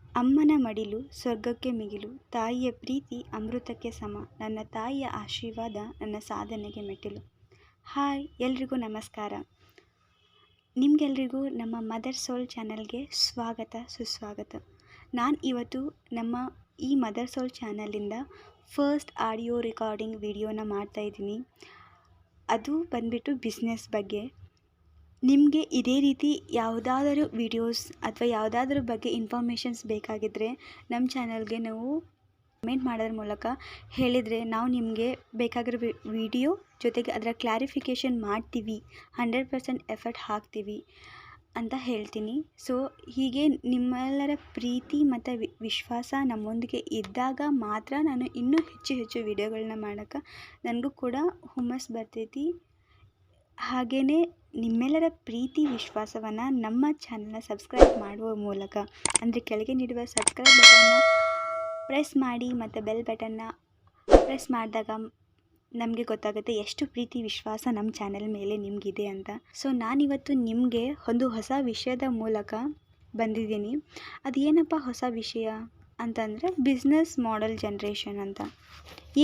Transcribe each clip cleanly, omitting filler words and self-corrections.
ಅಮ್ಮನ ಮಡಿಲು ಸ್ವರ್ಗಕ್ಕೆ ಮಿಗಿಲು, ತಾಯಿಯ ಪ್ರೀತಿ ಅಮೃತಕ್ಕೆ ಸಮ, ನನ್ನ ತಾಯಿಯ ಆಶೀರ್ವಾದ ನನ್ನ ಸಾಧನೆಗೆ ಮೆಟ್ಟಿಲು. ಹಾಯ್, ಎಲ್ರಿಗೂ ನಮಸ್ಕಾರ. ನಿಮಗೆಲ್ರಿಗೂ ನಮ್ಮ ಮದರ್ ಸೋಲ್ ಚಾನಲ್ಗೆ ಸ್ವಾಗತ ಸುಸ್ವಾಗತ. ನಾನು ಇವತ್ತು ನಮ್ಮ ಈ ಮದರ್ ಸೋಲ್ ಚಾನಲಿಂದ ಫಸ್ಟ್ ಆಡಿಯೋ ರೆಕಾರ್ಡಿಂಗ್ ವಿಡಿಯೋನ ಮಾಡ್ತಾಯಿದ್ದೀನಿ. ಅದು ಬಂದುಬಿಟ್ಟು ಬಿಸ್ನೆಸ್ ಬಗ್ಗೆ. ನಿಮಗೆ ಇದೇ ರೀತಿ ಯಾವುದಾದರೂ ವಿಡಿಯೋಸ್ ಅಥವಾ ಯಾವುದಾದ್ರೂ ಬಗ್ಗೆ ಇನ್ಫಾರ್ಮೇಷನ್ಸ್ ಬೇಕಾಗಿದ್ದರೆ ನಮ್ಮ ಚಾನಲ್ಗೆ ನಾವು ಕಮೆಂಟ್ ಮಾಡೋದ್ರ ಮೂಲಕ ಹೇಳಿದರೆ ನಾವು ನಿಮಗೆ ಬೇಕಾಗಿರೋ ವಿಡಿಯೋ ಜೊತೆಗೆ ಅದರ ಕ್ಲಾರಿಫಿಕೇಷನ್ ಮಾಡ್ತೀವಿ, 100% ಎಫರ್ಟ್ ಹಾಕ್ತೀವಿ ಅಂತ ಹೇಳ್ತೀನಿ. ಸೊ ಹೀಗೆ ನಿಮ್ಮೆಲ್ಲರ ಪ್ರೀತಿ ಮತ್ತು ವಿಶ್ವಾಸ ನಮ್ಮೊಂದಿಗೆ ಇದ್ದಾಗ ಮಾತ್ರ ನಾನು ಇನ್ನೂ ಹೆಚ್ಚು ವಿಡಿಯೋಗಳನ್ನ ಮಾಡೋಕ್ಕೆ ನನಗೂ ಕೂಡ ಹುಮ್ಮಸ್ಸು ಬರ್ತೈತಿ. ಹಾಗೆಯೇ ನಿಮ್ಮೆಲ್ಲರ ಪ್ರೀತಿ ವಿಶ್ವಾಸವನ್ನು ನಮ್ಮ ಚಾನಲ್ನ ಸಬ್ಸ್ಕ್ರೈಬ್ ಮಾಡುವ ಮೂಲಕ, ಅಂದರೆ ಕೆಳಗೆ ನೀಡುವ ಸಬ್ಸ್ಕ್ರೈಬ್ ಬಟನ್ನ ಪ್ರೆಸ್ ಮಾಡಿ ಮತ್ತು ಬೆಲ್ ಬಟನ್ನ ಪ್ರೆಸ್ ಮಾಡಿದಾಗ ನಮಗೆ ಗೊತ್ತಾಗುತ್ತೆ ಎಷ್ಟು ಪ್ರೀತಿ ವಿಶ್ವಾಸ ನಮ್ಮ ಚಾನಲ್ ಮೇಲೆ ನಿಮಗಿದೆ ಅಂತ. ಸೊ ನಾನಿವತ್ತು ನಿಮಗೆ ಒಂದು ಹೊಸ ವಿಷಯದ ಮೂಲಕ ಬಂದಿದ್ದೀನಿ. ಅದೇನಪ್ಪ ಹೊಸ ವಿಷಯ ಅಂತಂದರೆ ಬಿಸ್ನೆಸ್ ಮಾಡೆಲ್ ಜನ್ರೇಷನ್ ಅಂತ.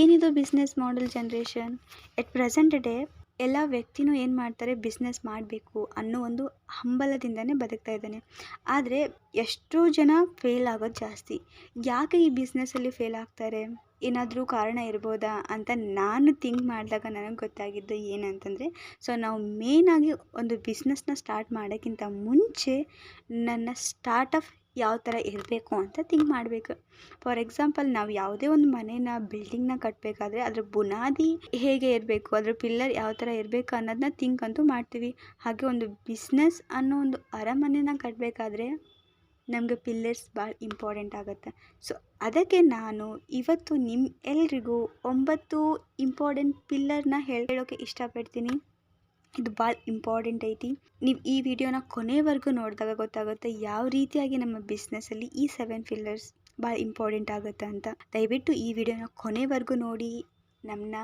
ಏನಿದು business model generation? At present day ಎಲ್ಲ ವ್ಯಕ್ತಿನೂ ಏನು ಮಾಡ್ತಾರೆ, ಬಿಸ್ನೆಸ್ ಮಾಡಬೇಕು ಅನ್ನೋ ಒಂದು ಹಂಬಲದಿಂದನೇ ಬದುಕ್ತಾ ಇದ್ದಾನೆ. ಆದರೆ ಎಷ್ಟೋ ಜನ ಫೇಲ್ ಆಗೋದು ಜಾಸ್ತಿ. ಯಾಕೆ ಈ ಬಿಸ್ನೆಸ್ಸಲ್ಲಿ ಫೇಲ್ ಆಗ್ತಾರೆ? ಏನಾದರೂ ಕಾರಣ ಇರ್ಬೋದಾ ಅಂತ ನಾನು ಥಿಂಕ್ ಮಾಡಿದಾಗ ನನಗೆ ಗೊತ್ತಾಗಿದ್ದು ಏನಂತಂದರೆ, ಸೊ ನಾವು ಮೇಯ್ನಾಗಿ ಒಂದು ಬಿಸ್ನೆಸ್ನ ಸ್ಟಾರ್ಟ್ ಮಾಡೋಕ್ಕಿಂತ ಮುಂಚೆ ನನ್ನ ಸ್ಟಾರ್ಟಪ್ ಯಾವ ಥರ ಇರಬೇಕು ಅಂತ ಥಿಂಕ್ ಮಾಡಬೇಕು. ಫಾರ್ ಎಕ್ಸಾಂಪಲ್, ನಾವು ಯಾವುದೇ ಒಂದು ಮನೇನ ಬಿಲ್ಡಿಂಗ್ನ ಕಟ್ಟಬೇಕಾದ್ರೆ ಅದರ ಬುನಾದಿ ಹೇಗೆ ಇರಬೇಕು, ಅದರ ಪಿಲ್ಲರ್ ಯಾವ ಥರ ಇರಬೇಕು ಅನ್ನೋದನ್ನ ಥಿಂಕ್ ಅಂತೂ ಮಾಡ್ತೀವಿ. ಹಾಗೆ ಒಂದು ಬಿಸ್ನೆಸ್ ಅನ್ನೋ ಒಂದು ಅರಮನೆನ ಕಟ್ಟಬೇಕಾದ್ರೆ ನಮಗೆ ಪಿಲ್ಲರ್ಸ್ ಭಾಳ ಇಂಪಾರ್ಟೆಂಟ್ ಆಗುತ್ತೆ. ಸೊ ಅದಕ್ಕೆ ನಾನು ಇವತ್ತು ನಿಮ್ಮ ಎಲ್ರಿಗೂ 9 ಇಂಪಾರ್ಟೆಂಟ್ ಪಿಲ್ಲರ್ನ ಹೇಳೋಕ್ಕೆ ಇಷ್ಟಪಡ್ತೀನಿ. ಇದು ಭಾಳ ಇಂಪಾರ್ಟೆಂಟ್ ಐತಿ. ನೀವು ಈ ವಿಡಿಯೋನ ಕೊನೆವರೆಗೂ ನೋಡಿದಾಗ ಗೊತ್ತಾಗುತ್ತೆ ಯಾವ ರೀತಿಯಾಗಿ ನಮ್ಮ ಬಿಸ್ನೆಸ್ಸಲ್ಲಿ ಈ 7 ಪಿಲ್ಲರ್ಸ್ ಭಾಳ ಇಂಪಾರ್ಟೆಂಟ್ ಆಗುತ್ತೆ ಅಂತ. ದಯವಿಟ್ಟು ಈ ವಿಡಿಯೋನ ಕೊನೆವರೆಗೂ ನೋಡಿ ನಮ್ಮನ್ನ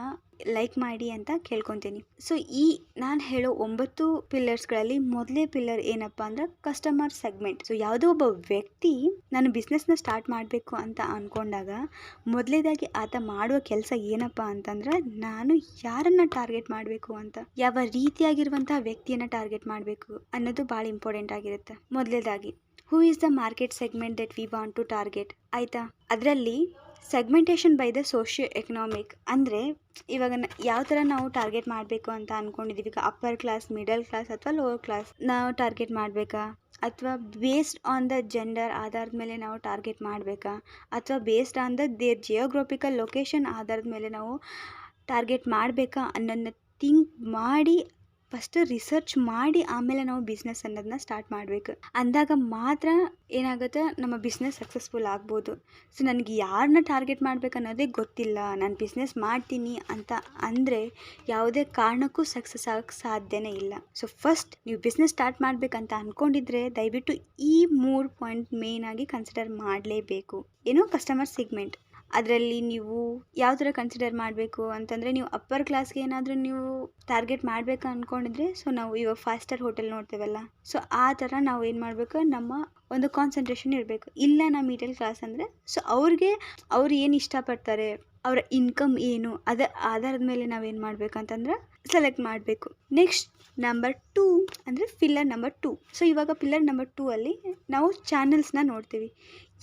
ಲೈಕ್ ಮಾಡಿ ಅಂತ ಕೇಳ್ಕೊತೀನಿ. ಸೊ ಈ ನಾನು ಹೇಳೋ 9 ಪಿಲ್ಲರ್ಸ್ಗಳಲ್ಲಿ ಮೊದಲೇ ಪಿಲ್ಲರ್ ಏನಪ್ಪ ಅಂದ್ರೆ ಕಸ್ಟಮರ್ ಸೆಗ್ಮೆಂಟ್. ಸೊ ಯಾವುದೋ ಒಬ್ಬ ವ್ಯಕ್ತಿ ನಾನು ಬಿಸ್ನೆಸ್ನ ಸ್ಟಾರ್ಟ್ ಮಾಡಬೇಕು ಅಂತ ಅಂದ್ಕೊಂಡಾಗ ಮೊದಲೇದಾಗಿ ಆತ ಮಾಡುವ ಕೆಲಸ ಏನಪ್ಪ ಅಂತಂದ್ರೆ, ನಾನು ಯಾರನ್ನು ಟಾರ್ಗೆಟ್ ಮಾಡಬೇಕು ಅಂತ, ಯಾವ ರೀತಿಯಾಗಿರುವಂಥ ವ್ಯಕ್ತಿಯನ್ನು ಟಾರ್ಗೆಟ್ ಮಾಡಬೇಕು ಅನ್ನೋದು ಭಾಳ ಇಂಪಾರ್ಟೆಂಟ್ ಆಗಿರುತ್ತೆ. ಮೊದಲೇದಾಗಿ who is the market segment that we want to target, ಆಯಿತಾ? ಅದರಲ್ಲಿ segmentation by the socio economic, ಅಂದರೆ ಇವಾಗ ಯಾವ ಥರ ನಾವು ಟಾರ್ಗೆಟ್ ಮಾಡಬೇಕು ಅಂತ ಅಂದ್ಕೊಂಡಿದ್ದೀವಿ. ಈಗ ಅಪ್ಪರ್ ಕ್ಲಾಸ್, ಮಿಡಲ್ ಕ್ಲಾಸ್ ಅಥವಾ ಲೋವರ್ ಕ್ಲಾಸ್ ನಾವು ಟಾರ್ಗೆಟ್ ಮಾಡಬೇಕಾ, ಅಥವಾ ಬೇಸ್ಡ್ ಆನ್ ದ ಜೆಂಡರ್ ಆಧಾರದ ಮೇಲೆ ನಾವು ಟಾರ್ಗೆಟ್ ಮಾಡಬೇಕಾ, ಅಥವಾ based on the their geographical location ಆಧಾರದ ಮೇಲೆ ನಾವು ಟಾರ್ಗೆಟ್ ಮಾಡಬೇಕಾ ಅನ್ನೋದನ್ನ ಥಿಂಕ್ ಮಾಡಿ ಫಸ್ಟ್ ರಿಸರ್ಚ್ ಮಾಡಿ ಆಮೇಲೆ ನಾವು ಬಿಸ್ನೆಸ್ ಅನ್ನೋದನ್ನ ಸ್ಟಾರ್ಟ್ ಮಾಡಬೇಕು. ಅಂದಾಗ ಮಾತ್ರ ಏನಾಗುತ್ತೆ, ನಮ್ಮ ಬಿಸ್ನೆಸ್ ಸಕ್ಸಸ್ಫುಲ್ ಆಗ್ಬೋದು. ಸೊ ನನಗೆ ಯಾರನ್ನ ಟಾರ್ಗೆಟ್ ಮಾಡಬೇಕು ಅನ್ನೋದೇ ಗೊತ್ತಿಲ್ಲ, ನಾನು ಬಿಸ್ನೆಸ್ ಮಾಡ್ತೀನಿ ಅಂತ ಅಂದರೆ ಯಾವುದೇ ಕಾರಣಕ್ಕೂ ಸಕ್ಸಸ್ ಆಗೋಕ್ಕೆ ಸಾಧ್ಯನೇ ಇಲ್ಲ. ಸೊ ಫಸ್ಟ್ ನೀವು ಬಿಸ್ನೆಸ್ ಸ್ಟಾರ್ಟ್ ಮಾಡಬೇಕಂತ ಅಂದ್ಕೊಂಡಿದ್ರೆ ದಯವಿಟ್ಟು ಈ 3 ಪಾಯಿಂಟ್ ಮೇಯ್ನಾಗಿ ಕನ್ಸಿಡರ್ ಮಾಡಲೇಬೇಕು. ಏನು? Customer segment. ಅದರಲ್ಲಿ ನೀವು ಯಾವ ಥರ ಕನ್ಸಿಡರ್ ಮಾಡಬೇಕು ಅಂತಂದರೆ, ನೀವು ಅಪ್ಪರ್ ಕ್ಲಾಸ್ಗೆ ಏನಾದರೂ ನೀವು ಟಾರ್ಗೆಟ್ ಮಾಡಬೇಕು ಅಂದ್ಕೊಂಡಿದ್ರೆ, ಸೊ ನಾವು ಇವಾಗ 5 ಸ್ಟಾರ್ ಹೋಟೆಲ್ ನೋಡ್ತೇವಲ್ಲ, ಸೊ ಆ ಥರ ನಾವು ಏನು ಮಾಡಬೇಕು, ನಮ್ಮ ಒಂದು ಕಾನ್ಸಂಟ್ರೇಷನ್ ಇರಬೇಕು. ಇಲ್ಲ ನಾವು ಮಿಡಲ್ ಕ್ಲಾಸ್ ಅಂದರೆ, ಸೊ ಅವ್ರು ಏನು ಇಷ್ಟಪಡ್ತಾರೆ, ಅವರ ಇನ್ಕಮ್ ಏನು, ಅದರ ಆಧಾರದ ಮೇಲೆ ನಾವೇನು ಮಾಡಬೇಕಂತಂದ್ರೆ ಸೆಲೆಕ್ಟ್ ಮಾಡಬೇಕು. ನೆಕ್ಸ್ಟ್ ನಂಬರ್ 2 ಅಂದರೆ ಪಿಲ್ಲರ್ ನಂಬರ್ 2. ಸೊ ಇವಾಗ ಪಿಲ್ಲರ್ ನಂಬರ್ 2 ಅಲ್ಲಿ ನಾವು ಚಾನಲ್ಸ್ನ ನೋಡ್ತೀವಿ.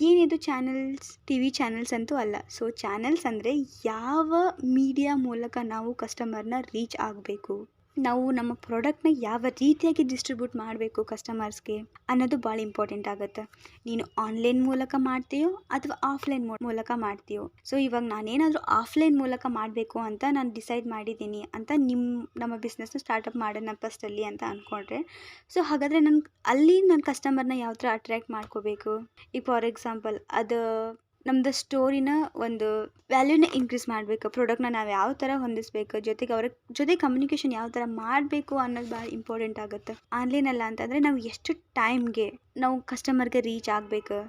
ಏನಿದು ಚಾನಲ್ಸ್? TV ಚಾನಲ್ಸ್ ಅಂತೂ ಅಲ್ಲ. ಸೊ ಚಾನಲ್ಸ್ ಅಂದರೆ ಯಾವ ಮೀಡಿಯಾ ಮೂಲಕ ನಾವು ಕಸ್ಟಮರ್ನ ರೀಚ್ ಆಗಬೇಕು, ನಾವು ನಮ್ಮ ಪ್ರಾಡಕ್ಟ್ನ ಯಾವ ರೀತಿಯಾಗಿ ಡಿಸ್ಟ್ರಿಬ್ಯೂಟ್ ಮಾಡಬೇಕು ಕಸ್ಟಮರ್ಸ್ಗೆ ಅನ್ನೋದು ಭಾಳ ಇಂಪಾರ್ಟೆಂಟ್ ಆಗುತ್ತೆ. ನೀನು ಆನ್ಲೈನ್ ಮೂಲಕ ಮಾಡ್ತೀಯೋ ಅಥವಾ ಆಫ್ಲೈನ್ ಮೂಲಕ ಮಾಡ್ತೀಯೋ. ಸೊ ಇವಾಗ ನಾನೇನಾದರೂ ಆಫ್ಲೈನ್ ಮೂಲಕ ಮಾಡಬೇಕು ಅಂತ ನಾನು ಡಿಸೈಡ್ ಮಾಡಿದ್ದೀನಿ ಅಂತ ನಮ್ಮ ಬಿಸ್ನೆಸ್ನ ಸ್ಟಾರ್ಟಪ್ ಮಾಡೋಣ ಫಸ್ಟಲ್ಲಿ ಅಂತ ಅಂದ್ಕೊಂಡ್ರೆ, ಸೊ ಹಾಗಾದರೆ ನನ್ನ ಕಸ್ಟಮರ್ನ ಯಾವ ಥರ ಅಟ್ರ್ಯಾಕ್ಟ್ ಮಾಡ್ಕೋಬೇಕು? ಈಗ ಫಾರ್ ಎಕ್ಸಾಂಪಲ್, ಅದು ನಮ್ಮದು ಸ್ಟೋರಿನ ಒಂದು ವ್ಯಾಲ್ಯೂನ ಇನ್ಕ್ರೀಸ್ ಮಾಡಬೇಕು, ಪ್ರಾಡಕ್ಟ್ನ ನಾವು ಯಾವ ಥರ ಹೊಂದಿಸ್ಬೇಕು, ಜೊತೆಗೆ ಅವ್ರ ಜೊತೆ ಕಮ್ಯುನಿಕೇಷನ್ ಯಾವ ಥರ ಮಾಡಬೇಕು ಅನ್ನೋದು ಭಾಳ ಇಂಪಾರ್ಟೆಂಟ್ ಆಗುತ್ತೆ. ಆನ್ಲೈನಲ್ಲ ಅಂತಂದರೆ ನಾವು ಎಷ್ಟು ಟೈಮ್ಗೆ ನಾವು ಕಸ್ಟಮರ್ಗೆ ರೀಚ್ ಆಗಬೇಕು,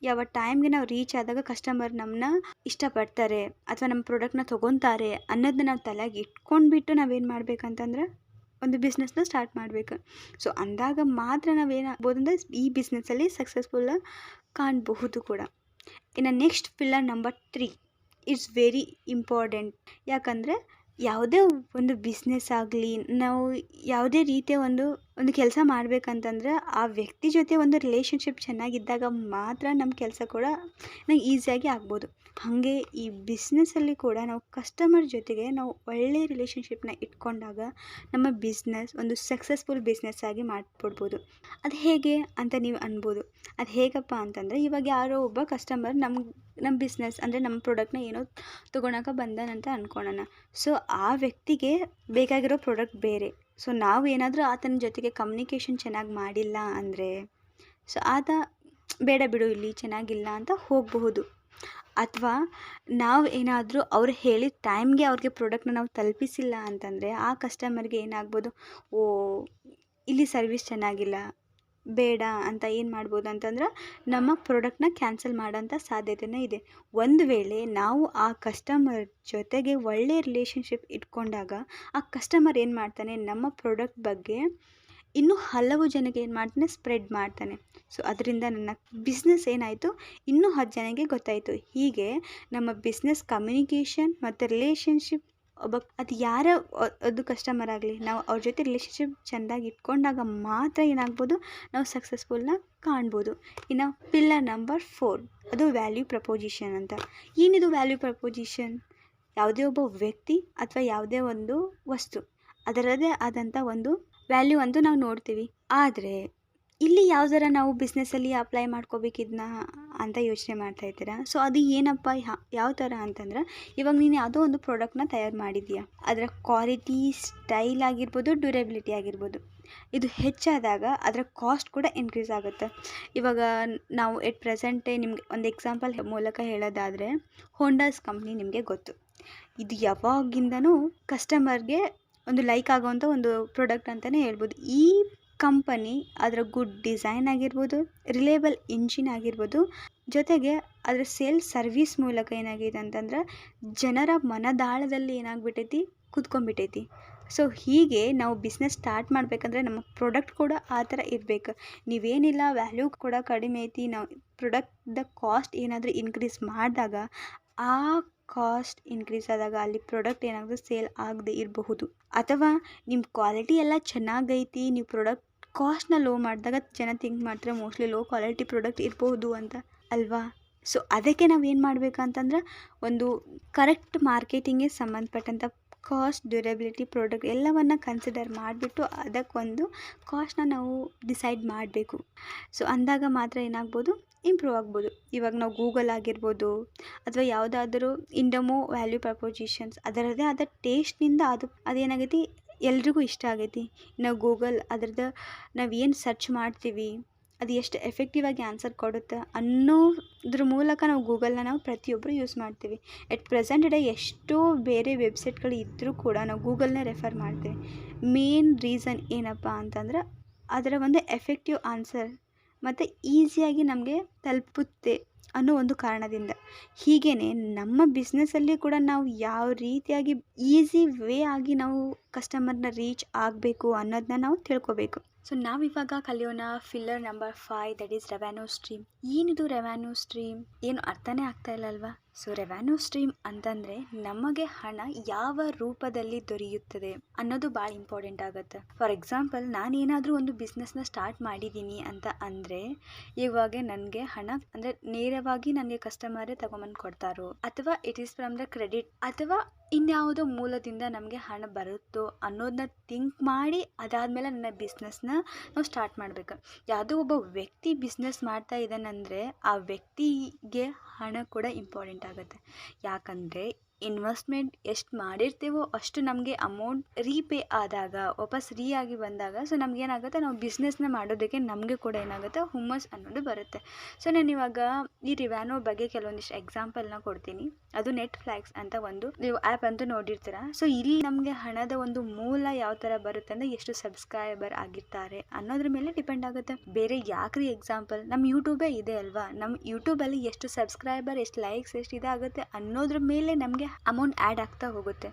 ಯಾವ ಟೈಮ್ಗೆ ನಾವು ರೀಚ್ ಆದಾಗ ಕಸ್ಟಮರ್ ನಮ್ಮನ್ನ ಇಷ್ಟಪಡ್ತಾರೆ ಅಥವಾ ನಮ್ಮ ಪ್ರಾಡಕ್ಟ್ನ ತೊಗೊತಾರೆ ಅನ್ನೋದನ್ನ ನಾವು ತಲೆಗೆ ಇಟ್ಕೊಂಡ್ಬಿಟ್ಟು ನಾವೇನು ಮಾಡಬೇಕಂತಂದ್ರೆ ಒಂದು ಬಿಸ್ನೆಸ್ನ ಸ್ಟಾರ್ಟ್ ಮಾಡಬೇಕು. ಸೊ ಅಂದಾಗ ಮಾತ್ರ ನಾವೇನಾಗ್ಬೋದು ಅಂದರೆ ಈ ಬಿಸ್ನೆಸ್ಸಲ್ಲಿ ಸಕ್ಸಸ್ಫುಲ್ಲ ಕಾಣಬಹುದು ಕೂಡ. ಇನ್ನು next pillar number 3 it's very important. ಯಾಕಂದರೆ ಯಾವುದೇ ಒಂದು ಬಿಸ್ನೆಸ್ ಆಗಲಿ, ನಾವು ಯಾವುದೇ ರೀತಿಯ ಒಂದು ಕೆಲಸ ಮಾಡಬೇಕಂತಂದ್ರೆ ಆ ವ್ಯಕ್ತಿ ಜೊತೆ ಒಂದು ರಿಲೇಷನ್ಶಿಪ್ ಚೆನ್ನಾಗಿದ್ದಾಗ ಮಾತ್ರ ನಮ್ಮ ಕೆಲಸ ಕೂಡ ನಂಗೆ ಈಸಿಯಾಗಿ ಆಗ್ಬೋದು. ಹಾಗೆ ಈ ಬಿಸ್ನೆಸ್ಸಲ್ಲಿ ಕೂಡ ನಾವು ಕಸ್ಟಮರ್ ಜೊತೆಗೆ ನಾವು ಒಳ್ಳೆಯ ರಿಲೇಷನ್ಶಿಪ್ನ ಇಟ್ಕೊಂಡಾಗ ನಮ್ಮ ಬಿಸ್ನೆಸ್ ಒಂದು ಸಕ್ಸಸ್ಫುಲ್ ಬಿಸ್ನೆಸ್ ಆಗಿ ಮಾಡಿಬಿಡ್ಬೋದು. ಅದು ಹೇಗೆ ಅಂತ ನೀವು ಅನ್ಬೋದು. ಅದು ಹೇಗಪ್ಪ ಅಂತಂದರೆ, ಇವಾಗ ಯಾರೋ ಒಬ್ಬ ಕಸ್ಟಮರ್ ನಮ್ಮ ಬಿಸ್ನೆಸ್ ಅಂದರೆ ನಮ್ಮ ಪ್ರಾಡಕ್ಟ್ನ ಏನೋ ತೊಗೊಳಕ್ಕೆ ಬಂದಾನಂತ ಅಂದ್ಕೊಳ್ಳೋಣ. ಸೊ ಆ ವ್ಯಕ್ತಿಗೆ ಬೇಕಾಗಿರೋ ಪ್ರಾಡಕ್ಟ್ ಬೇರೆ. ಸೊ ನಾವು ಏನಾದರೂ ಆತನ ಜೊತೆಗೆ ಕಮ್ಯುನಿಕೇಷನ್ ಚೆನ್ನಾಗಿ ಮಾಡಿಲ್ಲ ಅಂದರೆ, ಸೊ ಆತ ಬೇಡ ಬಿಡು ಇಲ್ಲಿ ಚೆನ್ನಾಗಿಲ್ಲ ಅಂತ ಹೋಗಬಹುದು. ಅಥವಾ ನಾವು ಏನಾದರೂ ಅವ್ರು ಹೇಳಿದ ಟೈಮ್ಗೆ ಅವ್ರಿಗೆ ಪ್ರಾಡಕ್ಟ್ನ ನಾವು ತಲುಪಿಸಿಲ್ಲ ಅಂತಂದರೆ ಆ ಕಸ್ಟಮರ್ಗೆ ಏನಾಗ್ಬೋದು, ಓ ಇಲ್ಲಿ ಸರ್ವಿಸ್ ಚೆನ್ನಾಗಿಲ್ಲ, ಬೇಡ ಅಂತ ಏನು ಮಾಡ್ಬೋದು ಅಂತಂದ್ರೆ ನಮ್ಮ ಪ್ರಾಡಕ್ಟ್ನ ಕ್ಯಾನ್ಸಲ್ ಮಾಡೋಂಥ ಸಾಧ್ಯತೆಯೂ ಇದೆ. ಒಂದು ವೇಳೆ ನಾವು ಆ ಕಸ್ಟಮರ್ ಜೊತೆಗೆ ಒಳ್ಳೆಯ ರಿಲೇಷನ್ಶಿಪ್ ಇಟ್ಕೊಂಡಾಗ ಆ ಕಸ್ಟಮರ್ ಏನು ಮಾಡ್ತಾನೆ, ನಮ್ಮ ಪ್ರಾಡಕ್ಟ್ ಬಗ್ಗೆ ಇನ್ನೂ ಹಲವು ಜನಕ್ಕೆ ಏನು ಮಾಡ್ತಾನೆ, ಸ್ಪ್ರೆಡ್ ಮಾಡ್ತಾನೆ. ಸೊ ಅದರಿಂದ ನನ್ನ ಬಿಸ್ನೆಸ್ ಏನಾಯಿತು, ಇನ್ನೂ 10 ಜನಕ್ಕೆ ಗೊತ್ತಾಯಿತು. ಹೀಗೆ ನಮ್ಮ ಬಿಸ್ನೆಸ್ ಕಮ್ಯುನಿಕೇಷನ್ ಮತ್ತು ರಿಲೇಷನ್ಶಿಪ್ ಅದು ಯಾರ ಅದು ಕಸ್ಟಮರ್ ಆಗಲಿ, ನಾವು ಅವ್ರ ಜೊತೆ ರಿಲೇಷನ್ಶಿಪ್ ಚೆಂದಾಗಿ ಇಟ್ಕೊಂಡಾಗ ಮಾತ್ರ ಏನಾಗ್ಬೋದು, ನಾವು ಸಕ್ಸಸ್ಫುಲ್ನ ಕಾಣ್ಬೋದು. ಇನ್ನು ಪಿಲ್ಲರ್ ನಂಬರ್ 4 ಅದು ವ್ಯಾಲ್ಯೂ ಪ್ರಪೋಸಿಷನ್ ಅಂತ. ಏನಿದು ವ್ಯಾಲ್ಯೂ ಪ್ರಪೋಸಿಷನ್? ಯಾವುದೇ ಒಬ್ಬ ವ್ಯಕ್ತಿ ಅಥವಾ ಯಾವುದೇ ಒಂದು ವಸ್ತು ಅದರದೇ ಆದಂಥ ಒಂದು ವ್ಯಾಲ್ಯೂ ಅಂತೂ ನಾವು ನೋಡ್ತೀವಿ. ಆದರೆ ಇಲ್ಲಿ ಯಾವ ಥರ ನಾವು ಬಿಸ್ನೆಸ್ಸಲ್ಲಿ ಅಪ್ಲೈ ಮಾಡ್ಕೋಬೇಕಿದ್ನ ಅಂತ ಯೋಚನೆ ಮಾಡ್ತಾ ಇದ್ದೀರಾ. ಸೊ ಅದು ಏನಪ್ಪ, ಯಾವ ಥರ ಅಂತಂದ್ರೆ, ಇವಾಗ ನೀನು ಯಾವುದೋ ಒಂದು ಪ್ರಾಡಕ್ಟ್ನ ತಯಾರು ಮಾಡಿದ್ದೀಯಾ, ಅದರ ಕ್ವಾಲಿಟಿ, ಸ್ಟೈಲ್ ಆಗಿರ್ಬೋದು, ಡ್ಯೂರಬಿಲಿಟಿ ಆಗಿರ್ಬೋದು, ಇದು ಹೆಚ್ಚಾದಾಗ ಅದರ ಕಾಸ್ಟ್ ಕೂಡ ಇನ್ಕ್ರೀಸ್ ಆಗುತ್ತೆ. ಇವಾಗ ನಾವು ಎಟ್ ಪ್ರೆಸೆಂಟೇ ನಿಮಗೆ ಒಂದು ಎಕ್ಸಾಂಪಲ್ ಮೂಲಕ ಹೇಳೋದಾದರೆ, ಹೋಂಡಾಸ್ ಕಂಪ್ನಿ ನಿಮಗೆ ಗೊತ್ತು. ಇದು ಯಾವಾಗಿಂದನೂ ಕಸ್ಟಮರ್ಗೆ ಒಂದು ಲೈಕ್ ಆಗೋವಂಥ ಒಂದು ಪ್ರಾಡಕ್ಟ್ ಅಂತಲೇ ಹೇಳ್ಬೋದು. ಈ ಕಂಪನಿ ಅದರ ಗುಡ್ ಡಿಸೈನ್ ಆಗಿರ್ಬೋದು, ರಿಲೇಬಲ್ ಇಂಜಿನ್ ಆಗಿರ್ಬೋದು, ಜೊತೆಗೆ ಅದರ ಸೇಲ್ಸ್ ಸರ್ವಿಸ್ ಮೂಲಕ ಏನಾಗಿದೆ ಅಂತಂದ್ರೆ ಜನರ ಮನದಾಳದಲ್ಲಿ ಏನಾಗ್ಬಿಟ್ಟೈತಿ, ಕೂತ್ಕೊಂಡ್ಬಿಟ್ಟೈತಿ. ಸೊ ಹೀಗೆ ನಾವು ಬಿಸ್ನೆಸ್ ಸ್ಟಾರ್ಟ್ ಮಾಡಬೇಕಂದ್ರೆ ನಮ್ಮ ಪ್ರಾಡಕ್ಟ್ ಕೂಡ ಆ ಥರ ಇರಬೇಕು. ನೀವೇನಿಲ್ಲ ವ್ಯಾಲ್ಯೂ ಕೂಡ ಕಡಿಮೆ ಐತಿ, ನಾವು ಪ್ರಾಡಕ್ಟ್ದ ಕಾಸ್ಟ್ ಏನಾದರೂ ಇನ್ಕ್ರೀಸ್ ಮಾಡಿದಾಗ, ಆ ಕಾಸ್ಟ್ ಇನ್ಕ್ರೀಸ್ ಆದಾಗ ಅಲ್ಲಿ ಪ್ರಾಡಕ್ಟ್ ಏನಾದರೂ ಸೇಲ್ ಆಗದೆ ಇರಬಹುದು. ಅಥವಾ ನಿಮ್ಮ ಕ್ವಾಲಿಟಿ ಎಲ್ಲ ಚೆನ್ನಾಗೈತಿ, ನೀವು ಪ್ರಾಡಕ್ಟ್ ಕಾಸ್ಟ್ನ ಲೋ ಮಾಡಿದಾಗ ಜನ ಥಿಂಕ್ ಮಾಡ್ತಾರೆ ಮೋಸ್ಟ್ಲಿ ಲೋ ಕ್ವಾಲಿಟಿ ಪ್ರಾಡಕ್ಟ್ ಇರಬಹುದು ಅಂತ ಅಲ್ವಾ. ಸೊ ಅದಕ್ಕೆ ನಾವು ಏನು ಮಾಡಬೇಕಂತಂದ್ರೆ, ಒಂದು ಕರೆಕ್ಟ್ ಮಾರ್ಕೆಟಿಂಗ್ಗೆ ಸಂಬಂಧಪಟ್ಟಂಥ ಕಾಸ್ಟ್, ಡ್ಯೂರಬಿಲಿಟಿ, ಪ್ರಾಡಕ್ಟ್ ಎಲ್ಲವನ್ನು ಕನ್ಸಿಡರ್ ಮಾಡಿಬಿಟ್ಟು ಅದಕ್ಕೊಂದು ಕಾಸ್ಟ್ನ ನಾವು ಡಿಸೈಡ್ ಮಾಡಬೇಕು. ಸೊ ಅಂದಾಗ ಮಾತ್ರ ಏನಾಗ್ಬೋದು, ಇಂಪ್ರೂವ್ ಆಗ್ಬೋದು. ಇವಾಗ ನಾವು ಗೂಗಲ್ ಆಗಿರ್ಬೋದು ಅಥವಾ ಯಾವುದಾದ್ರೂ ಇಂಡಮೋ ವ್ಯಾಲ್ಯೂ ಪ್ರಪೋಸಿಷನ್ಸ್ ಅದರದ್ದೇ ಆದ ಟೇಸ್ಟ್ನಿಂದ ಅದೇನಾಗೈತಿ, ಎಲ್ರಿಗೂ ಇಷ್ಟ ಆಗೈತಿ. ನಾವು ಗೂಗಲ್ ಅದರದ್ದು ನಾವು ಏನು ಸರ್ಚ್ ಮಾಡ್ತೀವಿ ಅದು ಎಷ್ಟು ಎಫೆಕ್ಟಿವ್ ಆಗಿ ಆನ್ಸರ್ ಕೊಡುತ್ತೆ ಅನ್ನೋದ್ರ ಮೂಲಕ ನಾವು ಗೂಗಲ್ನ ನಾವು ಪ್ರತಿಯೊಬ್ಬರು ಯೂಸ್ ಮಾಡ್ತೀವಿ. ಎಟ್ ಪ್ರೆಸೆಂಟ್ ಡೇ ಎಷ್ಟೋ ಬೇರೆ ವೆಬ್ಸೈಟ್ಗಳು ಇದ್ದರೂ ಕೂಡ ನಾವು ಗೂಗಲ್ನ ರೆಫರ್ ಮಾಡ್ತೀವಿ. ಮೇನ್ ರೀಸನ್ ಏನಪ್ಪ ಅಂತಂದ್ರೆ ಅದರ ಒಂದು ಎಫೆಕ್ಟಿವ್ ಆನ್ಸರ್ ಮತ್ತು ಈಸಿಯಾಗಿ ನಮಗೆ ತಲುಪುತ್ತೆ ಅನ್ನೋ ಒಂದು ಕಾರಣದಿಂದ. ಹೀಗೇ ನಮ್ಮ ಬಿಸ್ನೆಸ್ಸಲ್ಲಿ ಕೂಡ ನಾವು ಯಾವ ರೀತಿಯಾಗಿ ಈಸಿ ವೇ ಆಗಿ ನಾವು ಕಸ್ಟಮರ್ನ ರೀಚ್ ಆಗಬೇಕು ಅನ್ನೋದನ್ನ ನಾವು ತಿಳ್ಕೊಬೇಕು. ಸೊ ನಾವಿವಾಗ ಕಲಿಯೋಣ pillar number 5 that is revenue stream. ಏನಿದು ರೆವೆನ್ಯೂ ಸ್ಟ್ರೀಮ್, ಏನು ಅರ್ಥನೇ ಆಗ್ತಾ ಇಲ್ಲ ಅಲ್ವಾ. ಸೊ ರೆವೆನ್ಯೂ ಸ್ಟ್ರೀಮ್ ಅಂತಂದರೆ ನಮಗೆ ಹಣ ಯಾವ ರೂಪದಲ್ಲಿ ದೊರೆಯುತ್ತದೆ ಅನ್ನೋದು ಭಾಳ ಇಂಪಾರ್ಟೆಂಟ್ ಆಗುತ್ತೆ. ಫಾರ್ ಎಕ್ಸಾಂಪಲ್, ನಾನೇನಾದರೂ ಒಂದು ಬಿಸ್ನೆಸ್ನ ಸ್ಟಾರ್ಟ್ ಮಾಡಿದ್ದೀನಿ ಅಂತ ಅಂದರೆ, ಇವಾಗ ನನಗೆ ಹಣ ಅಂದರೆ ನೇರವಾಗಿ ನನಗೆ ಕಸ್ಟಮರೇ ತಗೊಂಬಂದು ಕೊಡ್ತಾರೋ, ಅಥವಾ it is from the credit, ಅಥವಾ ಇನ್ಯಾವುದೋ ಮೂಲದಿಂದ ನಮಗೆ ಹಣ ಬರುತ್ತೋ ಅನ್ನೋದನ್ನ ಥಿಂಕ್ ಮಾಡಿ ಅದಾದಮೇಲೆ ನನ್ನ ಬಿಸ್ನೆಸ್ನ ನಾವು ಸ್ಟಾರ್ಟ್ ಮಾಡಬೇಕು. ಯಾವುದೋ ಒಬ್ಬ ವ್ಯಕ್ತಿ ಬಿಸ್ನೆಸ್ ಮಾಡ್ತಾ ಇದ್ದಾನಂದರೆ ಆ ವ್ಯಕ್ತಿಗೆ ಹಣ ಕೂಡ ಇಂಪಾರ್ಟೆಂಟ್ ಆಗುತ್ತೆ. ಯಾಕಂದರೆ ಇನ್ವೆಸ್ಟ್ಮೆಂಟ್ ಎಷ್ಟು ಮಾಡಿರ್ತೀವೋ ಅಷ್ಟು ನಮಗೆ ಅಮೌಂಟ್ ರೀಪೇ ಆದಾಗ, ವಾಪಸ್ ಆಗಿ ಬಂದಾಗ, ಸೊ ನಮಗೇನಾಗುತ್ತೆ, ನಾವು ಬಿಸ್ನೆಸ್ನ ಮಾಡೋದಕ್ಕೆ ನಮಗೆ ಕೂಡ ಏನಾಗುತ್ತೆ, ಹುಮ್ಮಸ್ ಅನ್ನೋದು ಬರುತ್ತೆ. ಸೊ ನಾನು ಇವಾಗ ಈ ರೆವೆನ್ಯೂ ಬಗ್ಗೆ ಕೆಲವೊಂದಿಷ್ಟು ಎಕ್ಸಾಂಪಲ್ನ ಕೊಡ್ತೀನಿ. ಅದು ನೆಟ್ಫ್ಲಿಕ್ಸ್ ಅಂತ ಒಂದು ನೀವು ಆ್ಯಪ್ ಅಂತೂ ನೋಡಿರ್ತೀರ. ಸೊ ಇಲ್ಲಿ ನಮಗೆ ಹಣದ ಒಂದು ಮೂಲ ಯಾವ ಥರ ಬರುತ್ತೆ ಅಂದರೆ ಎಷ್ಟು ಸಬ್ಸ್ಕ್ರೈಬರ್ ಆಗಿರ್ತಾರೆ ಅನ್ನೋದ್ರ ಮೇಲೆ ಡಿಪೆಂಡ್ ಆಗುತ್ತೆ. ಬೇರೆ ಯಾಕ್ರಿ ಎಕ್ಸಾಂಪಲ್, ನಮ್ಮ ಯೂಟ್ಯೂಬೇ ಇದೆ ಅಲ್ವಾ, ನಮ್ಮ ಯೂಟ್ಯೂಬಲ್ಲಿ ಎಷ್ಟು ಸಬ್ಸ್ಕ್ರೈಬರ್, ಎಷ್ಟು ಲೈಕ್ಸ್, ಎಷ್ಟು ಇದಾಗುತ್ತೆ ಅನ್ನೋದ್ರ ಮೇಲೆ ನಮಗೆ ಅಮೌಂಟ್ ಆ್ಯಡ್ ಆಗ್ತಾ ಹೋಗುತ್ತೆ.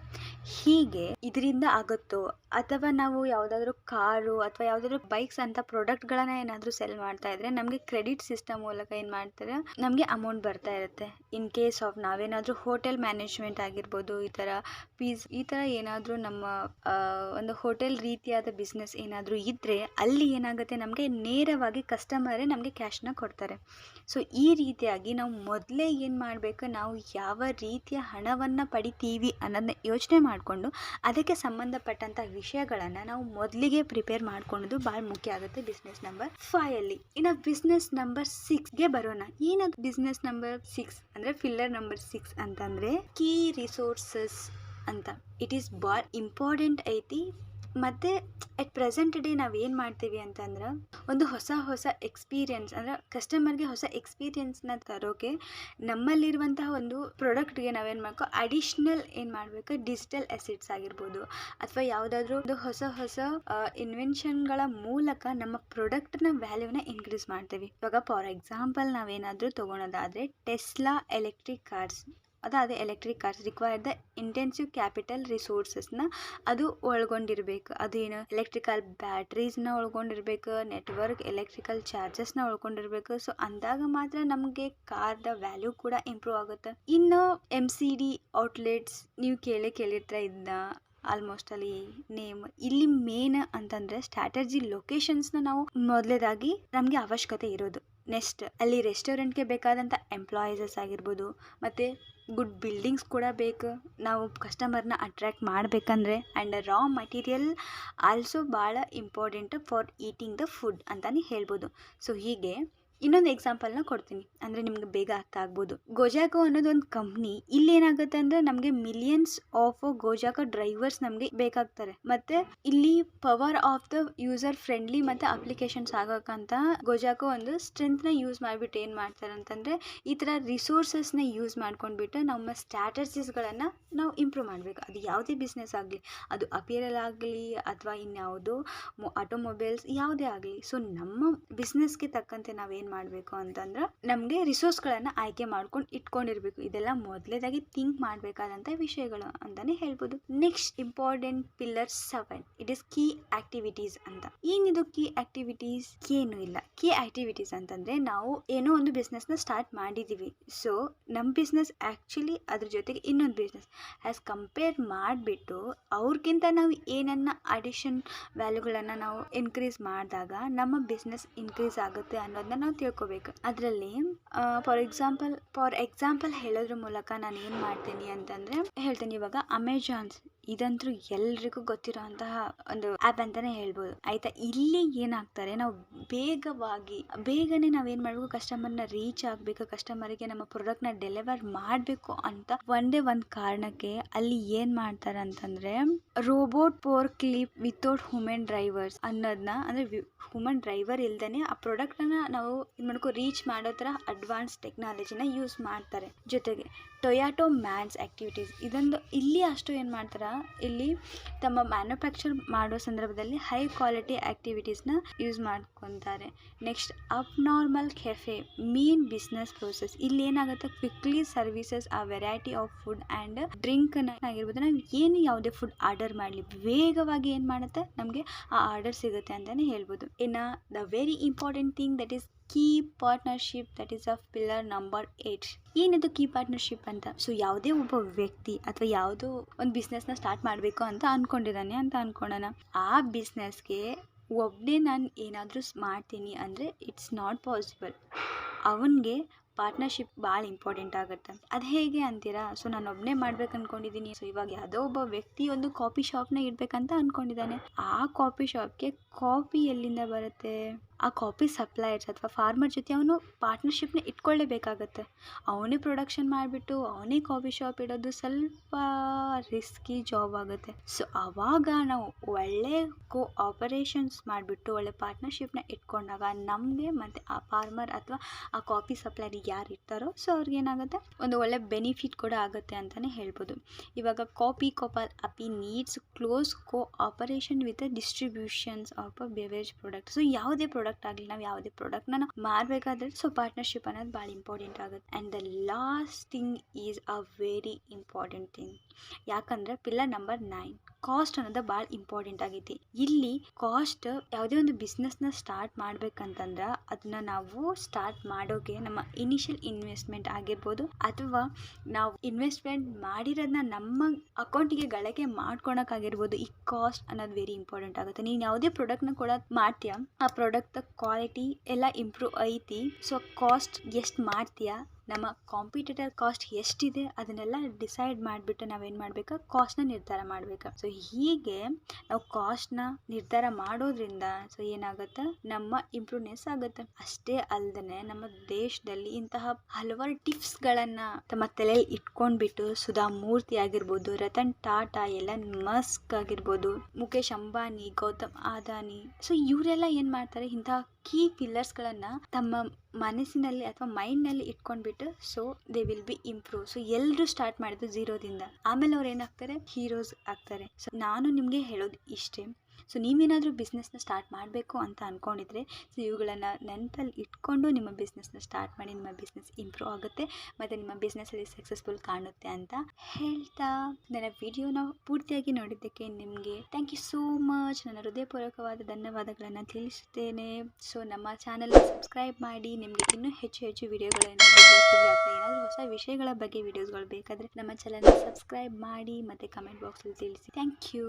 ಹೀಗೆ ಇದರಿಂದ ಆಗುತ್ತೋ ಅಥವಾ ನಾವು ಯಾವುದಾದ್ರೂ ಕಾರು ಅಥವಾ ಯಾವುದಾದ್ರೂ ಬೈಕ್ಸ್ ಅಂತ ಪ್ರಾಡಕ್ಟ್ಗಳನ್ನ ಏನಾದರೂ ಸೆಲ್ ಮಾಡ್ತಾ ಇದ್ರೆ ನಮಗೆ ಕ್ರೆಡಿಟ್ ಸಿಸ್ಟಮ್ ಮೂಲಕ ಏನು ಮಾಡ್ತಾರೆ, ನಮಗೆ ಅಮೌಂಟ್ ಬರ್ತಾ ಇರುತ್ತೆ. ಇನ್ ಕೇಸ್ ಆಫ್ ನಾವೇನಾದರೂ ಹೋಟೆಲ್ ಮ್ಯಾನೇಜ್ಮೆಂಟ್ ಆಗಿರ್ಬೋದು, ಈ ಥರ ಏನಾದರೂ ನಮ್ಮ ಒಂದು ಹೋಟೆಲ್ ರೀತಿಯಾದ ಬಿಸ್ನೆಸ್ ಏನಾದರೂ ಇದ್ದರೆ ಅಲ್ಲಿ ಏನಾಗುತ್ತೆ, ನಮಗೆ ನೇರವಾಗಿ ಕಸ್ಟಮರೇ ನಮಗೆ ಕ್ಯಾಶ್ನ ಕೊಡ್ತಾರೆ. ಸೊ ಈ ರೀತಿಯಾಗಿ ನಾವು ಮೊದಲೇ ಏನು ಮಾಡಬೇಕು, ನಾವು ಯಾವ ರೀತಿಯ ಹಣವನ್ನು ಪಡಿತೀವಿ ಅನ್ನೋದನ್ನ ಯೋಚನೆ ಮಾಡಿಕೊಂಡು ಅದಕ್ಕೆ ಸಂಬಂಧಪಟ್ಟಂಥ ವಿಷಯಗಳನ್ನು ನಾವು ಮೊದಲಿಗೆ ಪ್ರಿಪೇರ್ ಮಾಡ್ಕೊಳ್ಳೋದು ಭಾಳ ಮುಖ್ಯ ಆಗುತ್ತೆ. ಬಿಸ್ನೆಸ್ ನಂಬರ್ 5 ಇನ್ನು ಬಿಸ್ನೆಸ್ ನಂಬರ್ 6ಗೆ ಬರೋಣ. ಏನದು ಬಿಸ್ನೆಸ್ ನಂಬರ್ 6 ಅಂದರೆ ಫಿಲ್ಲರ್ ನಂಬರ್ 6 ಅಂತಂದರೆ ಕೀ ರಿಸೋರ್ಸಸ್ ಅಂತ. ಇಟ್ ಈಸ್ ಭಾಳ ಇಂಪಾರ್ಟೆಂಟ್ ಐತಿ. ಮತ್ತು ಅಟ್ ಪ್ರೆಸೆಂಟ್ ಡೇ ನಾವು ಏನು ಮಾಡ್ತೀವಿ ಅಂತಂದ್ರೆ ಒಂದು ಹೊಸ ಎಕ್ಸ್ಪೀರಿಯನ್ಸ್ ಅಂದರೆ ಕಸ್ಟಮರ್ಗೆ ಹೊಸ ಎಕ್ಸ್ಪೀರಿಯನ್ಸ್ನ ತರೋಕೆ ನಮ್ಮಲ್ಲಿರುವಂತಹ ಒಂದು ಪ್ರಾಡಕ್ಟ್ಗೆ ನಾವೇನು ಮಾಡಬೇಕು, ಅಡಿಷ್ನಲ್ ಏನು ಮಾಡಬೇಕು, ಡಿಜಿಟಲ್ ಅಸೆಟ್ಸ್ ಆಗಿರ್ಬೋದು ಅಥವಾ ಯಾವುದಾದ್ರೂ ಒಂದು ಹೊಸ ಇನ್ವೆನ್ಷನ್ಗಳ ಮೂಲಕ ನಮ್ಮ ಪ್ರಾಡಕ್ಟ್ನ ವ್ಯಾಲ್ಯೂನ ಇನ್ಕ್ರೀಸ್ ಮಾಡ್ತೀವಿ. ಇವಾಗ ಫಾರ್ ಎಕ್ಸಾಂಪಲ್ ನಾವೇನಾದರೂ ತೊಗೊಳೋದಾದರೆ ಟೆಸ್ಲಾ ಎಲೆಕ್ಟ್ರಿಕ್ ಕಾರ್ಸ್, ಅದಾದ electric cars require the intensive capital ರಿಸೋರ್ಸಸ್ನ ಅದು ಒಳಗೊಂಡಿರಬೇಕು. ಅದೇನು ಎಲೆಕ್ಟ್ರಿಕಲ್ ಬ್ಯಾಟ್ರೀಸ್ನ ಒಳಗೊಂಡಿರ್ಬೇಕು, ನೆಟ್ವರ್ಕ್ ಎಲೆಕ್ಟ್ರಿಕಲ್ ಚಾರ್ಜಸ್ನ ಒಳಗೊಂಡಿರ್ಬೇಕು. ಸೊ ಅಂದಾಗ ಮಾತ್ರ ನಮಗೆ ಕಾರ್ದ ವ್ಯಾಲ್ಯೂ ಕೂಡ ಇಂಪ್ರೂವ್ ಆಗುತ್ತೆ. ಇನ್ನು MCD ಔಟ್ಲೆಟ್ಸ್ ನೀವು ಕೇಳಿರ್ತಾರೆ ಇದನ್ನ ಆಲ್ಮೋಸ್ಟ್ ಅಲ್ಲಿ ನೇಮ್. ಇಲ್ಲಿ ಮೇನ್ ಅಂತಂದರೆ ಸ್ಟ್ರಾಟಜಿ ಲೊಕೇಶನ್ಸ್ನ ನಾವು ಮೊದಲೇದಾಗಿ ನಮಗೆ ಅವಶ್ಯಕತೆ ಇರೋದು. ನೆಕ್ಸ್ಟ್ ಅಲ್ಲಿ ರೆಸ್ಟೋರೆಂಟ್ಗೆ ಬೇಕಾದಂಥ ಎಂಪ್ಲಾಯೀಸಸ್ ಆಗಿರ್ಬೋದು, ಮತ್ತು ಗುಡ್ ಬಿಲ್ಡಿಂಗ್ಸ್ ಕೂಡ ಬೇಕು ನಾವು ಕಸ್ಟಮರ್ನ ಅಟ್ರ್ಯಾಕ್ಟ್ ಮಾಡಬೇಕಂದ್ರೆ. ಆ್ಯಂಡ್ ರಾ ಮಟೀರಿಯಲ್ ಆಲ್ಸೋ ಭಾಳ important for eating the food ಅಂತಲೇ ಹೇಳ್ಬೋದು. ಸೊ ಹೀಗೆ ಇನ್ನೊಂದು ಎಕ್ಸಾಂಪಲ್ನ ಕೊಡ್ತೀನಿ, ಅಂದರೆ ನಿಮ್ಗೆ ಬೇಗ ಅರ್ಥ ಆಗ್ಬೋದು. ಗೋಜಾಕೋ ಅನ್ನೋದು ಒಂದು ಕಂಪ್ನಿ. ಇಲ್ಲಿ ಏನಾಗುತ್ತೆ ಅಂದರೆ ನಮಗೆ ಮಿಲಿಯನ್ಸ್ ಆಫ್ ಗೋಜಾಕೋ ಡ್ರೈವರ್ಸ್ ನಮಗೆ ಬೇಕಾಗ್ತಾರೆ. ಮತ್ತು ಇಲ್ಲಿ power of the user friendly ಮತ್ತು ಅಪ್ಲಿಕೇಶನ್ಸ್ ಆಗೋಕ್ಕಂತ ಗೋಜಾಕೋ ಒಂದು ಸ್ಟ್ರೆಂತ್ನ ಯೂಸ್ ಮಾಡಿಬಿಟ್ಟು ಏನು ಮಾಡ್ತಾರೆ ಅಂತಂದರೆ ಈ ಥರ ರಿಸೋರ್ಸಸ್ನ ಯೂಸ್ ಮಾಡ್ಕೊಂಡ್ಬಿಟ್ಟು ನಮ್ಮ ಸ್ಟ್ರಾಟಜೀಸ್ಗಳನ್ನು ನಾವು ಇಂಪ್ರೂವ್ ಮಾಡಬೇಕು. ಅದು ಯಾವುದೇ ಬಿಸ್ನೆಸ್ ಆಗಲಿ, ಅದು ಅಪಿಯರಲ್ ಆಗಲಿ ಅಥವಾ ಇನ್ಯಾವುದು ಆಟೋಮೊಬೈಲ್ಸ್ ಯಾವುದೇ ಆಗಲಿ. ಸೊ ನಮ್ಮ ಬಿಸ್ನೆಸ್ಗೆ ತಕ್ಕಂತೆ ನಾವೇನು ಮಾಡಬೇಕು ಅಂತಂದ್ರೆ ನಮಗೆ ರಿಸೋರ್ಸ್ಗಳನ್ನು ಆಯ್ಕೆ ಮಾಡ್ಕೊಂಡು ಇಟ್ಕೊಂಡಿರ್ಬೇಕು. ಇದೆಲ್ಲ ಮೊದಲೇದಾಗಿ ಥಿಂಕ್ ಮಾಡಬೇಕಾದಂಥ ವಿಷಯಗಳು ಅಂತಲೇ ಹೇಳ್ಬೋದು. Next important pillar 7 it is key activities ಅಂತ. ಏನಿದು ಕೀ ಆಕ್ಟಿವಿಟೀಸ್? ಏನು ಇಲ್ಲ. ಕೀ ಆಕ್ಟಿವಿಟೀಸ್ ಅಂತಂದರೆ ನಾವು ಏನೋ ಒಂದು ಬಿಸ್ನೆಸ್ನ ಸ್ಟಾರ್ಟ್ ಮಾಡಿದ್ದೀವಿ. ಸೊ ನಮ್ಮ ಬಿಸ್ನೆಸ್ ಆ್ಯಕ್ಚುಲಿ ಅದ್ರ ಜೊತೆಗೆ ಇನ್ನೊಂದು ಬಿಸ್ನೆಸ್ ಆ್ಯಸ್ ಕಂಪೇರ್ ಮಾಡಿಬಿಟ್ಟು ಅವ್ರಿಗಿಂತ ನಾವು ಏನನ್ನ ಅಡಿಷನ್ ವ್ಯಾಲ್ಯೂಗಳನ್ನು ನಾವು ಇನ್ಕ್ರೀಸ್ ಮಾಡಿದಾಗ ನಮ್ಮ ಬಿಸ್ನೆಸ್ ಇನ್ಕ್ರೀಸ್ ಆಗುತ್ತೆ ಅನ್ನೋದನ್ನ ನಾವು ತಿಳ್ಕೊಬೇಕು. ಅದರಲ್ಲಿ ಫಾರ್ ಎಕ್ಸಾಂಪಲ್ ಹೇಳೋದ್ರ ಮೂಲಕ ನಾನು ಏನು ಮಾಡ್ತೀನಿ ಅಂತಂದರೆ ಹೇಳ್ತೀನಿ. ಇವಾಗ ಅಮೆಜಾನ್ಸ್ ಇದಂತೂ ಎಲ್ರಿಗೂ ಗೊತ್ತಿರೋಂತಹ ಒಂದು ಆ್ಯಪ್ ಅಂತಲೇ ಹೇಳ್ಬೋದು, ಆಯಿತಾ. ಇಲ್ಲಿ ಏನಾಗ್ತಾರೆ, ನಾವು ಬೇಗನೆ ನಾವೇನು ಮಾಡಬೇಕು, ಕಸ್ಟಮರ್ನ ರೀಚ್ ಆಗಬೇಕು, ಕಸ್ಟಮರಿಗೆ ನಮ್ಮ ಪ್ರಾಡಕ್ಟ್ನ ಡೆಲಿವರ್ ಮಾಡಬೇಕು ಅಂತ ಒಂದೇ ಒಂದು ಕಾರಣಕ್ಕೆ ಅಲ್ಲಿ ಏನು ಮಾಡ್ತಾರೆ ಅಂತಂದರೆ robot four clip without human drivers ಅನ್ನೋದನ್ನ, ಅಂದರೆ ಹ್ಯೂಮನ್ ಡ್ರೈವರ್ ಇಲ್ದೇ ಆ ಪ್ರಾಡಕ್ಟನ್ನ ನಾವು ರೀಚ್ ಮಾಡೋ ಥರ ಅಡ್ವಾನ್ಸ್ ಟೆಕ್ನಾಲಜಿನ ಯೂಸ್ ಮಾಡ್ತಾರೆ. ಜೊತೆಗೆ ಟೊಯಾಟೋ ಮ್ಯಾನ್ಸ್ ಆ್ಯಕ್ಟಿವಿಟೀಸ್ ಇದೊಂದು ಇಲ್ಲಿ ಅಷ್ಟು ಏನು ಮಾಡ್ತಾರೆ, ಇಲ್ಲಿ ತಮ್ಮ ಮ್ಯಾನುಫ್ಯಾಕ್ಚರ್ ಮಾಡೋ ಸಂದರ್ಭದಲ್ಲಿ ಹೈ ಕ್ವಾಲಿಟಿ ಆ್ಯಕ್ಟಿವಿಟೀಸ್ನ ಯೂಸ್ ಮಾಡ್ಕೊತಾರೆ. Next abnormal cafe main business process. ಇಲ್ಲಿ ಏನಾಗುತ್ತೆ, ಕ್ವಿಕ್ಲಿ ಸರ್ವಿಸಸ್ ಆ variety of food and drink ಆಗಿರ್ಬೋದು. ನಾವು ಏನು ಯಾವುದೇ ಫುಡ್ ಆರ್ಡರ್ ಮಾಡಲಿ ವೇಗವಾಗಿ ಏನು ಮಾಡುತ್ತೆ, ನಮಗೆ ಆ ಆರ್ಡರ್ ಸಿಗುತ್ತೆ ಅಂತಲೇ ಹೇಳ್ಬೋದು. ಇನ್ನು the very important thing that is key partnership, that is of pillar number 8. ಏನಿದು ಕೀ ಪಾರ್ಟ್ನರ್ಶಿಪ್ ಅಂತ? ಸೊ ಯಾವುದೇ ಒಬ್ಬ ವ್ಯಕ್ತಿ ಅಥವಾ ಯಾವುದೋ ಒಂದು ಬಿಸ್ನೆಸ್ನ ಸ್ಟಾರ್ಟ್ ಮಾಡಬೇಕು ಅಂತ ಅಂದ್ಕೊಂಡಿದ್ದಾನೆ ಅಂತ ಅಂದ್ಕೊಳ್ಳೋಣ. ಆ ಬಿಸ್ನೆಸ್ಗೆ ಒಬ್ಬನೇ ನಾನು ಏನಾದರೂ ಮಾಡ್ತೀನಿ ಅಂದರೆ ಇಟ್ಸ್ ನಾಟ್ ಪಾಸಿಬಲ್. ಅವನಿಗೆ ಪಾರ್ಟ್ನರ್ಶಿಪ್ ಭಾಳ ಇಂಪಾರ್ಟೆಂಟ್ ಆಗುತ್ತೆ. ಅದು ಹೇಗೆ ಅಂತೀರಾ? ಸೊ ನಾನು ಒಬ್ಬನೇ ಮಾಡ್ಬೇಕು ಅಂದ್ಕೊಂಡಿದ್ದೀನಿ. ಸೊ ಇವಾಗ ಯಾವುದೋ ಒಬ್ಬ ವ್ಯಕ್ತಿ ಒಂದು ಕಾಫಿ ಶಾಪ್ನ ಇಡಬೇಕಂತ ಅಂದ್ಕೊಂಡಿದ್ದಾನೆ. ಆ ಕಾಫಿ ಶಾಪ್ಗೆ ಕಾಫಿ ಎಲ್ಲಿಂದ ಬರುತ್ತೆ? ಆ ಕಾಫಿ ಸಪ್ಲೈಯರ್ಸ್ ಅಥವಾ ಫಾರ್ಮರ್ ಜೊತೆ ಅವನು ಪಾರ್ಟ್ನರ್ಶಿಪ್ನ ಇಟ್ಕೊಳ್ಳೇಬೇಕಾಗತ್ತೆ. ಅವನೇ ಪ್ರೊಡಕ್ಷನ್ ಮಾಡಿಬಿಟ್ಟು ಅವನೇ ಕಾಫಿ ಶಾಪ್ ಇಡೋದು ಸ್ವಲ್ಪ ರಿಸ್ಕಿ ಜಾಬ್ ಆಗುತ್ತೆ. ಸೊ ಆವಾಗ ನಾವು ಒಳ್ಳೆ ಕೋಆಪರೇಷನ್ಸ್ ಮಾಡಿಬಿಟ್ಟು ಒಳ್ಳೆ ಪಾರ್ಟ್ನರ್ಶಿಪ್ನ ಇಟ್ಕೊಂಡಾಗ ನಮಗೆ ಮತ್ತು ಆ ಫಾರ್ಮರ್ ಅಥವಾ ಆ ಕಾಫಿ ಸಪ್ಲೈಯರ್ ಯಾರು ಇರ್ತಾರೋ ಸೊ ಅವ್ರಿಗೇನಾಗುತ್ತೆ, ಒಂದು ಒಳ್ಳೆ ಬೆನಿಫಿಟ್ ಕೂಡ ಆಗುತ್ತೆ ಅಂತಲೇ ಹೇಳ್ಬೋದು. ಇವಾಗ ಕಾಫಿ ಕೋಪಾಲ್ ಅಪಿ needs close cooperation with distributions of a beverage product. So ಯಾವುದೇ ಪ್ರಾಡಕ್ಟ್ ಪ್ರಾಡಕ್ಟ್ ಆಗಲಿ, ನಾವು ಯಾವುದೇ ಪ್ರಾಡಕ್ಟ್ನ ನಾವು ಮಾರಬೇಕಾದ್ರೆ ಸೊ ಪಾರ್ಟ್ನರ್ಶಿಪ್ ಅನ್ನೋದು ಭಾಳ ಇಂಪಾರ್ಟೆಂಟ್ ಆಗುತ್ತೆ. And the last thing is a very important thing. ಯಾಕಂದ್ರೆ ಪಿಲ್ಲರ್ ನಂಬರ್ 9 ಕಾಸ್ಟ್ ಅನ್ನೋದು ಭಾಳ ಇಂಪಾರ್ಟೆಂಟ್ ಆಗೈತಿ. ಇಲ್ಲಿ ಕಾಸ್ಟ್ ಯಾವುದೇ ಒಂದು ಬಿಸ್ನೆಸ್ನ ಸ್ಟಾರ್ಟ್ ಮಾಡ್ಬೇಕಂತಂದ್ರೆ ಅದನ್ನ ನಾವು ಸ್ಟಾರ್ಟ್ ಮಾಡೋಕೆ ನಮ್ಮ ಇನಿಷಿಯಲ್ ಇನ್ವೆಸ್ಟ್ಮೆಂಟ್ ಆಗಿರ್ಬೋದು ಅಥವಾ ನಾವು ಇನ್ವೆಸ್ಟ್ಮೆಂಟ್ ಮಾಡಿರೋದನ್ನ ನಮ್ಮ ಅಕೌಂಟಿಗೆ ಗಳಿಕೆ ಮಾಡ್ಕೊಳಕ್ಕಾಗಿರ್ಬೋದು, ಈ ಕಾಸ್ಟ್ ಅನ್ನೋದು ವೆರಿ ಇಂಪಾರ್ಟೆಂಟ್ ಆಗುತ್ತೆ. ನೀನು ಯಾವುದೇ ಪ್ರಾಡಕ್ಟ್ನ ಕೂಡ ಮಾಡ್ತೀಯಾ, ಆ ಪ್ರಾಡಕ್ಟ್ ಕ್ವಾಲಿಟಿ ಎಲ್ಲ ಇಂಪ್ರೂವ್ ಐತಿ. ಸೊ ಕಾಸ್ಟ್ ಎಷ್ಟು ಮಾಡ್ತೀಯಾ, ನಮ್ಮ ಕಾಂಪಿಟೇಟರ್ ಕಾಸ್ಟ್ ಎಷ್ಟಿದೆ ಅದನ್ನೆಲ್ಲ ಡಿಸೈಡ್ ಮಾಡಿಬಿಟ್ಟು ನಾವೇನು ಮಾಡಬೇಕು, ಕಾಸ್ಟ್ನ ನಿರ್ಧಾರ ಮಾಡಬೇಕು. ಸೊ ಹೀಗೆ ನಾವು ಕಾಸ್ಟ್ನ ನಿರ್ಧಾರ ಮಾಡೋದ್ರಿಂದ ಸೊ ಏನಾಗುತ್ತೆ, ನಮ್ಮ ಇಂಪ್ರೂವ್ನೆಸ್ ಆಗುತ್ತೆ. ಅಷ್ಟೇ ಅಲ್ಲದೆ ನಮ್ಮ ದೇಶದಲ್ಲಿ ಇಂತಹ ಹಲವಾರು ಟಿಪ್ಸ್ಗಳನ್ನು ತಮ್ಮ ತಲೆಯಲ್ಲಿ ಇಟ್ಕೊಂಡ್ಬಿಟ್ಟು ಸುಧಾ ಮೂರ್ತಿ ಆಗಿರ್ಬೋದು, ರತನ್ ಟಾಟಾ, ಎಲನ್ ಮಸ್ಕ್ ಆಗಿರ್ಬೋದು, ಮುಖೇಶ್ ಅಂಬಾನಿ, ಗೌತಮ್ ಅದಾನಿ, ಸೊ ಇವರೆಲ್ಲ ಏನು ಮಾಡ್ತಾರೆ, ಇಂತಹ ಕೀ ಪಿಲ್ಲರ್ಸ್ಗಳನ್ನು ತಮ್ಮ ಮನಸ್ಸಿನಲ್ಲಿ ಅಥವಾ ಮೈಂಡ್ನಲ್ಲಿ ಇಟ್ಕೊಂಡ್ಬಿಟ್ಟು so they will be improve. So ಎಲ್ಲರೂ ಸ್ಟಾರ್ಟ್ ಮಾಡಿದ್ದು ಝೀರೋದಿಂದ, ಆಮೇಲೆ ಅವ್ರು ಏನಾಗ್ತಾರೆ, ಹೀರೋಸ್ ಆಗ್ತಾರೆ. ಸೊ ನಾನು ನಿಮಗೆ ಹೇಳೋದು ಇಷ್ಟೇ. ಸೊ ನೀವೇನಾದರೂ ಬಿಸ್ನೆಸ್ನ ಸ್ಟಾರ್ಟ್ ಮಾಡಬೇಕು ಅಂತ ಅಂದ್ಕೊಂಡಿದ್ರೆ ಸೊ ಇವುಗಳನ್ನು ನೆನಪಲ್ಲಿ ಇಟ್ಕೊಂಡು ನಿಮ್ಮ ಬಿಸ್ನೆಸ್ನ ಸ್ಟಾರ್ಟ್ ಮಾಡಿ. ನಿಮ್ಮ ಬಿಸ್ನೆಸ್ ಇಂಪ್ರೂವ್ ಆಗುತ್ತೆ ಮತ್ತು ನಿಮ್ಮ ಬಿಸ್ನೆಸ್ಸಲ್ಲಿ ಸಕ್ಸಸ್ಫುಲ್ ಕಾಣುತ್ತೆ ಅಂತ ಹೇಳ್ತಾ ನನ್ನ ವಿಡಿಯೋನ ಪೂರ್ತಿಯಾಗಿ ನೋಡಿದ್ದಕ್ಕೆ ನಿಮಗೆ ಥ್ಯಾಂಕ್ ಯು ಸೋ ಮಚ್. ನನ್ನ ಹೃದಯಪೂರ್ವಕವಾದ ಧನ್ಯವಾದಗಳನ್ನು ತಿಳಿಸುತ್ತೇನೆ. ಸೊ ನಮ್ಮ ಚಾನಲ್ನ ಸಬ್ಸ್ಕ್ರೈಬ್ ಮಾಡಿ. ನಿಮಗೆ ಇನ್ನೂ ಹೆಚ್ಚು ಹೆಚ್ಚು ವಿಡಿಯೋಗಳನ್ನು ಬೇಕಿದ್ರೆ ಅಥವಾ ಏನಾದರೂ ಹೊಸ ವಿಷಯಗಳ ಬಗ್ಗೆ ವಿಡಿಯೋಸ್ಗಳು ಬೇಕಾದರೆ ನಮ್ಮ ಚಾನಲ್ನ ಸಬ್ಸ್ಕ್ರೈಬ್ ಮಾಡಿ ಮತ್ತು ಕಮೆಂಟ್ ಬಾಕ್ಸಲ್ಲಿ ತಿಳಿಸಿ. Thank you.